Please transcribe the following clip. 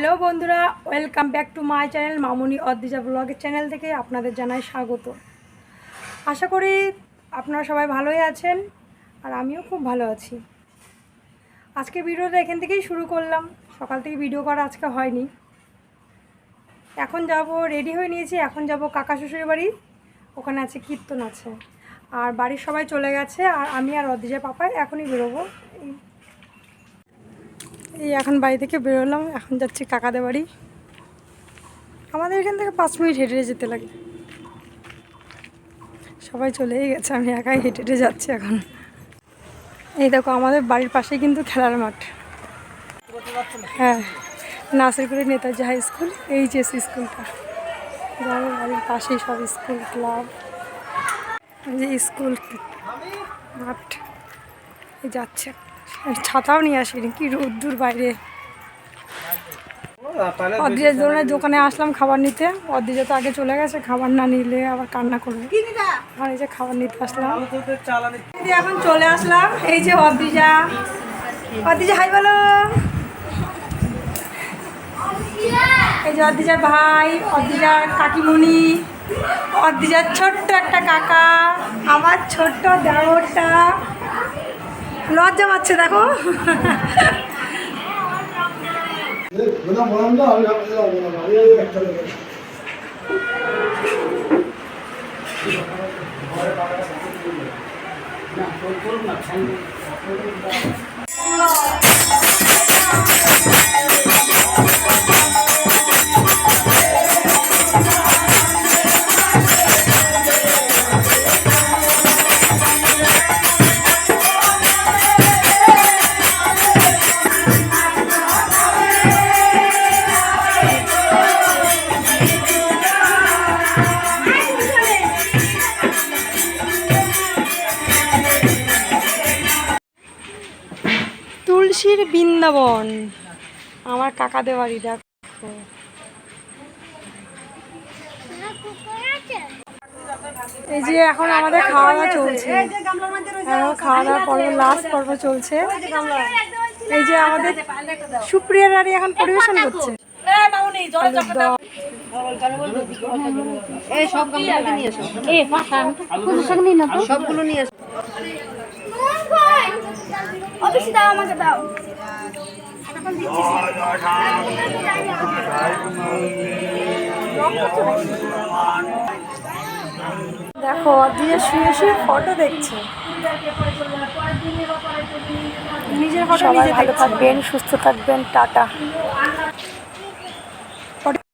Hello বন্ধুরা, welcome back to my channel মামুনি অদ্রিজা ব্লগের channel থেকে আপনাদের জানাই স্বাগত। আশা করি আপনারা সবাই ভালোই আছেন আর আমিও খুব ভালো আছি। আজকে ভিডিওটা এখান থেকেই শুরু করলাম, সকাল থেকে ভিডিও করা আজকে হয়নি। এখন যাব, রেডি হয়ে নিয়েছি, এখন যাব কাকা শ্বশুরের বাড়ি, ওখানে আছে কীর্তন আছে। আর বাড়ির সবাই চলে গেছে আর আমি আর অদ্রিজা পাপাই এখনই বেরোবো। এই এখন বাড়ি থেকে বেরোলাম, এখন যাচ্ছি কাকাদের বাড়ি। আমাদের এখান থেকে 5 মিনিট হেঁটে যেতে লাগে। সবাই চলেই গেছে, আমি একাই হেঁটে হেঁটে যাচ্ছি এখন। এই দেখো আমাদের বাড়ির পাশেই কিন্তু খেলার মাঠ। হ্যাঁ, নাসিরপুরের নেতাজি হাই স্কুল, এইচএস স্কুলটা আমাদের বাড়ির পাশেই। সব স্কুল ক্লাব, যে স্কুল মাঠ যাচ্ছে। ছাতাও নিয়ে আসিনি, কি রোদ্দুর বাইরে। অদ্রিজার দোকানে আসলাম খাবার নিতে। অদ্রিজা তো আগে চলে গেছে, খাবার না নিলে আবার কান্না করবে। আর এই যে খাবার নিতে আসলাম, এখন চলে আসলাম। এই যে অদ্রিজা, অদ্রিজা হাই বলো। এই যে অদ্রিজার ভাই, অদ্রিজার কাকিমণি, অদ্রিজার ছোট্ট একটা কাকা, আমার ছোট্ট দেওরটা। লজ্জা পাচ্ছে দেখো। তুলসীর বৃন্দাবন আমার কাকাদের বাড়ি। দেখো এই যে এখন আমাদের খাওয়া দাওয়া চলছে, খাওয়া দাওয়ার পর্ব, লাস্ট পর্ব চলছে। এই যে আমাদের সুপ্রিয়া রানী এখন পরিবেশন করছে। সবগুলো নিয়ে এসো। দেখো অদ্রিজা শুয়ে শুয়ে ফটো দেখছে। নিজের ফটো নিজে। ভালো থাকবেন, সুস্থ থাকবেন, টাটা।